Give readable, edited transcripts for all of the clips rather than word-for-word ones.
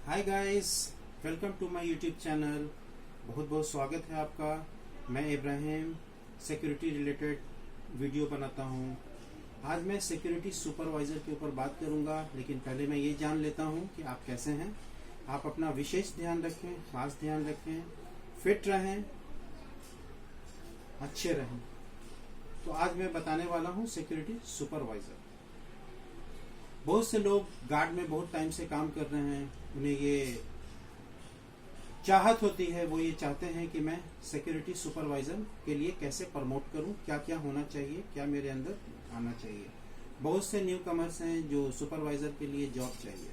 Hi guys, welcome to my YouTube channel. बहुत बहुत स्वागत है आपका। मैं इब्राहिम सिक्योरिटी रिलेटेड वीडियो बनाता हूं। आज मैं सिक्योरिटी सुपरवाइजर के ऊपर बात करूंगा, लेकिन पहले मैं ये जान लेता हूं कि आप कैसे हैं। आप अपना विशेष ध्यान रखें, खास ध्यान रखें, फिट रहें, अच्छे रहें। तो आज मैं बताने वाला हूं सिक्योरिटी सुपरवाइजर। बहुत से लोग गार्ड में बहुत टाइम से काम कर रहे हैं, उन्हें ये चाहत होती है, वो ये चाहते हैं कि मैं सिक्योरिटी सुपरवाइजर के लिए कैसे प्रमोट करूं, क्या क्या होना चाहिए, क्या मेरे अंदर आना चाहिए। बहुत से न्यू कमर्स हैं जो सुपरवाइजर के लिए जॉब चाहिए।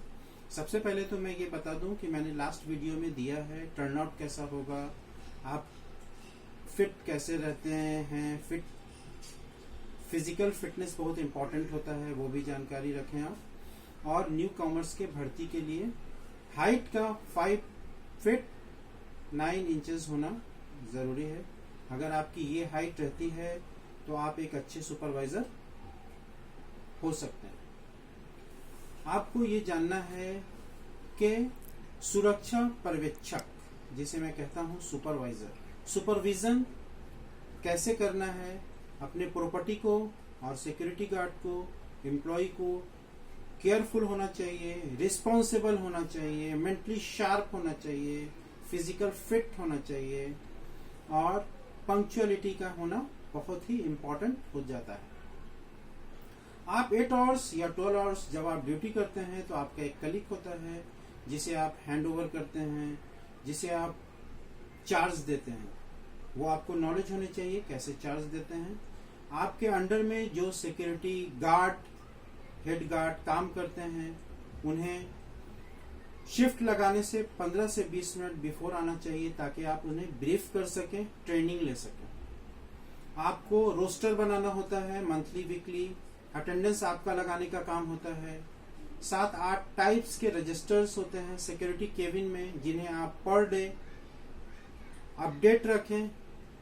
सबसे पहले तो मैं ये बता दूं कि मैंने लास्ट वीडियो में दिया है टर्नआउट कैसा होगा, आप फिट कैसे रहते हैं, फिजिकल फिटनेस बहुत इंपॉर्टेंट होता है, वो भी जानकारी रखें आप। और न्यू कॉमर्स के भर्ती के लिए हाइट का 5 फीट 9 इंचेस होना जरूरी है। अगर आपकी ये हाइट रहती है तो आप एक अच्छे सुपरवाइजर हो सकते हैं। आपको ये जानना है कि सुरक्षा पर्यवेक्षक, जिसे मैं कहता हूं सुपरवाइजर, सुपरविजन कैसे करना है। अपने प्रॉपर्टी को और सिक्योरिटी गार्ड को, एम्प्लॉय को केयरफुल होना चाहिए, रिस्पॉन्सिबल होना चाहिए, मेंटली शार्प होना चाहिए, फिजिकल फिट होना चाहिए और पंक्चुअलिटी का होना बहुत ही इंपॉर्टेंट हो जाता है। आप 8 आवर्स या 12 आवर्स जब आप ड्यूटी करते हैं तो आपका एक कलीग होता है जिसे आप हैंड ओवर करते हैं, जिसे आप चार्ज देते हैं। वो आपको नॉलेज होनी चाहिए कैसे चार्ज देते हैं। आपके अंडर में जो सिक्योरिटी गार्ड, हेड गार्ड काम करते हैं, उन्हें शिफ्ट लगाने से 15 से 20 मिनट बिफोर आना चाहिए ताकि आप उन्हें ब्रीफ कर सकें, ट्रेनिंग ले सकें। आपको रोस्टर बनाना होता है, मंथली वीकली अटेंडेंस आपका लगाने का काम होता है। 7-8 टाइप्स के रजिस्टर्स होते हैं सिक्योरिटी केबिन में, जिन्हें आप पर डे अपडेट रखें,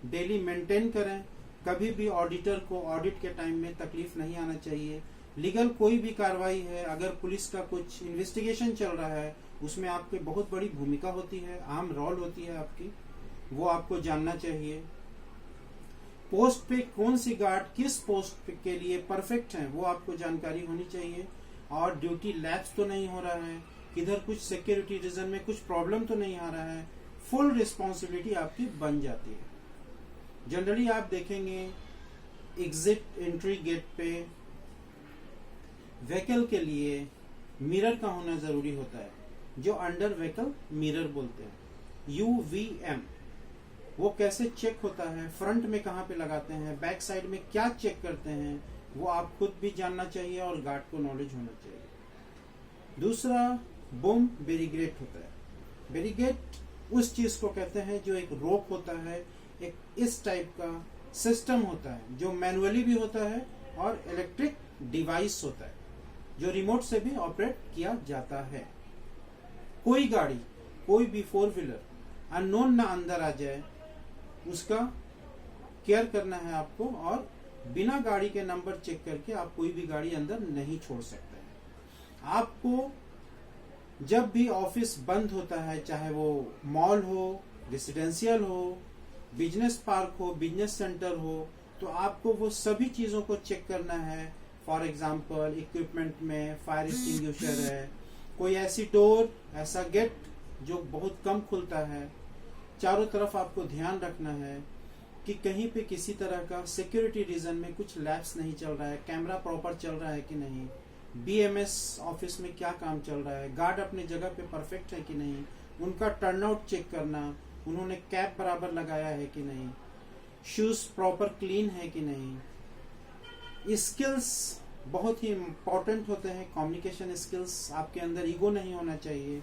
डेली मेंटेन करें। कभी भी ऑडिटर को ऑडिट के टाइम में तकलीफ नहीं आना चाहिए। लीगल कोई भी कार्रवाई है, अगर पुलिस का कुछ इन्वेस्टिगेशन चल रहा है, उसमें आपकी बहुत बड़ी भूमिका होती है, अहम रोल होती है आपकी, वो आपको जानना चाहिए। पोस्ट पे कौन सी गार्ड किस पोस्ट के लिए परफेक्ट है, वो आपको जानकारी होनी चाहिए। और ड्यूटी लैप्स तो नहीं हो रहा है, किधर कुछ सिक्योरिटी रीजन में कुछ प्रॉब्लम तो नहीं आ रहा है, फुल रिस्पॉन्सिबिलिटी आपकी बन जाती है। जनरली आप देखेंगे एग्जिट एंट्री गेट पे व्हीकल के लिए मिरर का होना जरूरी होता है, जो अंडर व्हीकल मिरर बोलते हैं, UVM। वो कैसे चेक होता है, फ्रंट में कहाँ पे लगाते हैं, बैक साइड में क्या चेक करते हैं, वो आप खुद भी जानना चाहिए और गार्ड को नॉलेज होना चाहिए। दूसरा बूम बेरीगेट होता है। बेरीगेट उस चीज को कहते हैं जो एक रोप होता है, एक इस टाइप का सिस्टम होता है जो मैनुअली भी होता है और इलेक्ट्रिक डिवाइस होता है जो रिमोट से भी ऑपरेट किया जाता है। कोई गाड़ी, कोई भी 4 व्हीलर अननोन ना अंदर आ जाए, उसका केयर करना है आपको। और बिना गाड़ी के नंबर चेक करके आप कोई भी गाड़ी अंदर नहीं छोड़ सकते हैं। आपको जब भी ऑफिस बंद होता है, चाहे वो मॉल हो, रेसिडेंशियल हो, बिजनेस पार्क हो, बिजनेस सेंटर हो, तो आपको वो सभी चीजों को चेक करना है। फॉर एग्जाम्पल इक्विपमेंट में फायर एक्सटिंग्विशर है, कोई ऐसी डोर, ऐसा गेट जो बहुत कम खुलता है, चारों तरफ आपको ध्यान रखना है कि कहीं पे किसी तरह का सिक्योरिटी रीजन में कुछ लैप्स नहीं चल रहा है, कैमरा प्रॉपर चल रहा है कि नहीं, BMS ऑफिस में क्या काम चल रहा है, गार्ड अपनी जगह पे परफेक्ट है कि नहीं, उनका टर्नआउट चेक करना, उन्होंने कैप बराबर लगाया है कि नहीं, शूज प्रॉपर क्लीन है कि नहीं। स्किल्स बहुत ही इंपॉर्टेंट होते हैं, कम्युनिकेशन स्किल्स। आपके अंदर ईगो नहीं होना चाहिए।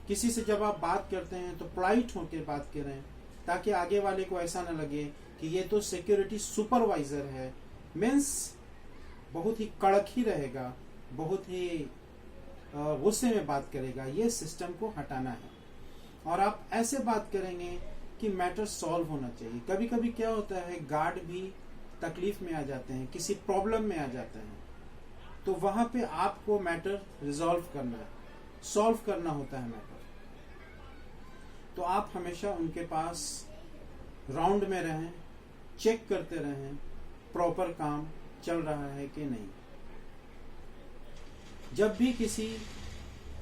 किसी से जब आप बात करते हैं तो पोलाइट होकर बात करें, ताकि आगे वाले को ऐसा न लगे कि ये तो सिक्योरिटी सुपरवाइजर है, मीन्स बहुत ही कड़क ही रहेगा, बहुत ही गुस्से में बात करेगा। ये सिस्टम को हटाना है और आप ऐसे बात करेंगे कि मैटर सॉल्व होना चाहिए। कभी कभी क्या होता है, गार्ड भी तकलीफ में आ जाते हैं, किसी प्रॉब्लम में आ जाते हैं, तो वहां पे आपको मैटर रिजॉल्व करना है, सॉल्व करना होता है मैटर, तो आप हमेशा उनके पास राउंड में रहें, चेक करते रहें प्रॉपर काम चल रहा है कि नहीं। जब भी किसी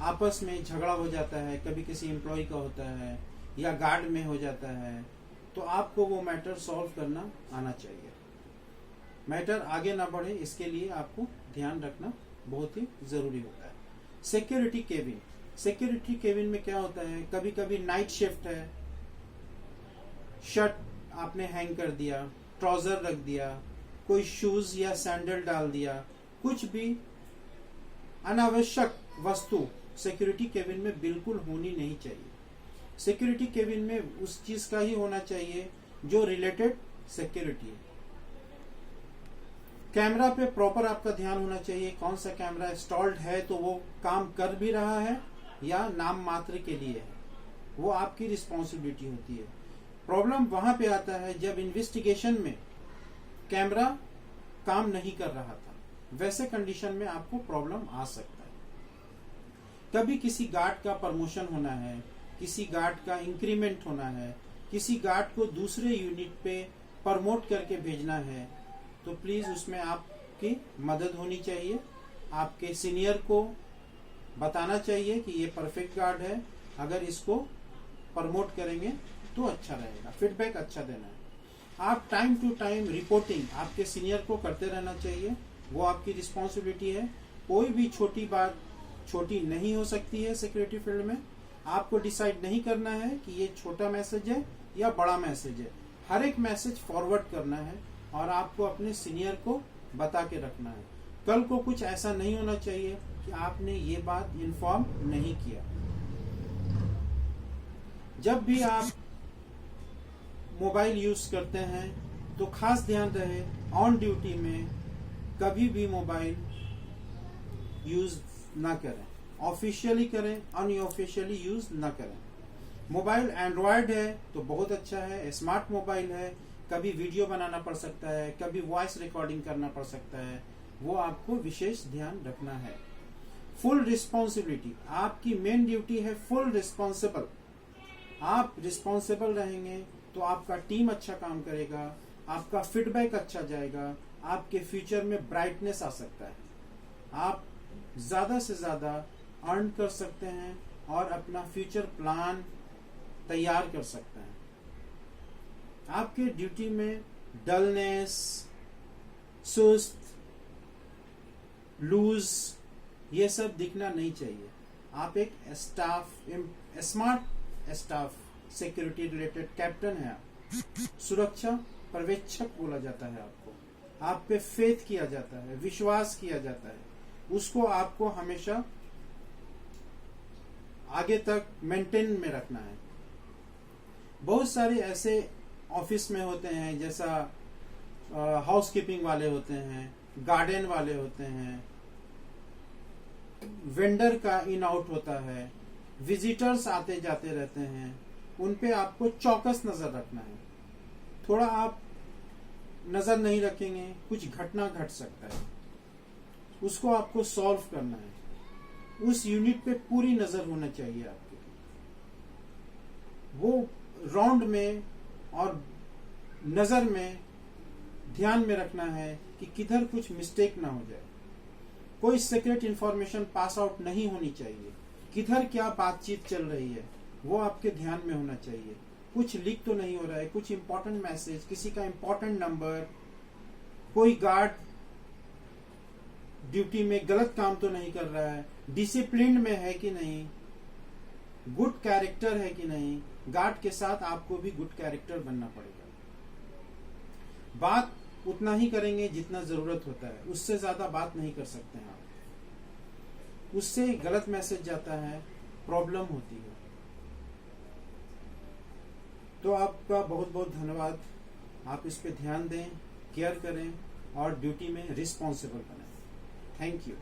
आपस में झगड़ा हो जाता है, कभी किसी एम्प्लॉय का होता है या गार्ड में हो जाता है, तो आपको वो मैटर सॉल्व करना आना चाहिए। मैटर आगे ना बढ़े इसके लिए आपको ध्यान रखना बहुत ही जरूरी होता है। सिक्योरिटी केबिन, सिक्योरिटी केबिन में क्या होता है, कभी कभी नाइट शिफ्ट है, शर्ट आपने हैंग कर दिया, ट्राउजर रख दिया, कोई शूज या सैंडल डाल दिया, कुछ भी अनावश्यक वस्तु सिक्योरिटी केबिन में बिल्कुल होनी नहीं चाहिए। सिक्योरिटी केबिन में उस चीज का ही होना चाहिए जो रिलेटेड सिक्योरिटी है। कैमरा पे प्रॉपर आपका ध्यान होना चाहिए, कौन सा कैमरा इंस्टॉल्ड है तो वो काम कर भी रहा है या नाम मात्र के लिए है, वो आपकी रिस्पॉन्सिबिलिटी होती है। प्रॉब्लम वहां पे आता है जब इन्वेस्टिगेशन में कैमरा काम नहीं कर रहा था, वैसे कंडीशन में आपको प्रॉब्लम आ सकता है। कभी किसी गार्ड का प्रमोशन होना है, किसी गार्ड का इंक्रीमेंट होना है, किसी गार्ड को दूसरे यूनिट पे प्रमोट करके भेजना है, तो प्लीज उसमें आपकी मदद होनी चाहिए। आपके सीनियर को बताना चाहिए कि ये परफेक्ट गार्ड है, अगर इसको प्रमोट करेंगे तो अच्छा रहेगा, फीडबैक अच्छा देना है। आप टाइम टू टाइम रिपोर्टिंग आपके सीनियर को करते रहना चाहिए, वो आपकी रिस्पॉन्सिबिलिटी है। कोई भी छोटी बात छोटी नहीं हो सकती है सिक्योरिटी फील्ड में। आपको डिसाइड नहीं करना है कि ये छोटा मैसेज है या बड़ा मैसेज है, हर एक मैसेज फॉरवर्ड करना है और आपको अपने सीनियर को बता के रखना है। कल को कुछ ऐसा नहीं होना चाहिए कि आपने ये बात इन्फॉर्म नहीं किया। जब भी आप मोबाइल यूज करते हैं तो खास ध्यान रहे ऑन ड्यूटी में कभी भी मोबाइल यूज ना करें, ऑफिशियली करें, अनऑफिशियली यूज ना करें। मोबाइल एंड्रॉयड है तो बहुत अच्छा है, स्मार्ट मोबाइल है, कभी वीडियो बनाना पड़ सकता है, कभी वॉइस रिकॉर्डिंग करना पड़ सकता है, वो आपको विशेष ध्यान रखना है। फुल रिस्पॉन्सिबिलिटी, आपकी मेन ड्यूटी है फुल रिस्पॉन्सिबल। आप रिस्पॉन्सिबल रहेंगे तो आपका टीम अच्छा काम करेगा, आपका फीडबैक अच्छा जाएगा, आपके फ्यूचर में ब्राइटनेस आ सकता है, आप ज्यादा से ज्यादा अर्न कर सकते हैं और अपना फ्यूचर प्लान तैयार कर सकते हैं। आपके ड्यूटी में डलनेस, सुस्त, लूज, ये सब दिखना नहीं चाहिए। आप एक smart staff security related captain है, आप सुरक्षा पर्यवेक्षक बोला जाता है आपको, आप पे फेथ किया जाता है, विश्वास किया जाता है, उसको आपको हमेशा आगे तक मेंटेन में रखना है। बहुत सारे ऐसे ऑफिस में होते हैं, जैसा हाउसकीपिंग वाले होते हैं, गार्डन वाले होते हैं, वेंडर का इन आउट होता है, विजिटर्स आते जाते रहते हैं, उन पे आपको चौकस नजर रखना है। थोड़ा आप नजर नहीं रखेंगे, कुछ घटना घट सकता है, उसको आपको सॉल्व करना है। उस यूनिट पे पूरी नजर होना चाहिए आपकी, वो राउंड में और नजर में ध्यान में रखना है कि किधर कुछ मिस्टेक ना हो जाए, कोई सीक्रेट इंफॉर्मेशन पास आउट नहीं होनी चाहिए, किधर क्या बातचीत चल रही है वो आपके ध्यान में होना चाहिए। कुछ लीक तो नहीं हो रहा है, कुछ इंपॉर्टेंट मैसेज, किसी का इंपॉर्टेंट नंबर, कोई गार्ड ड्यूटी में गलत काम तो नहीं कर रहा है, डिसिप्लिन में है कि नहीं, गुड कैरेक्टर है कि नहीं। गार्ड के साथ आपको भी गुड कैरेक्टर बनना पड़ेगा। बात उतना ही करेंगे जितना जरूरत होता है, उससे ज्यादा बात नहीं कर सकते हैं आप, उससे गलत मैसेज जाता है, प्रॉब्लम होती है। तो आपका बहुत बहुत धन्यवाद। आप इस पे ध्यान दें, केयर करें और ड्यूटी में रिस्पॉन्सिबल बने। Thank you.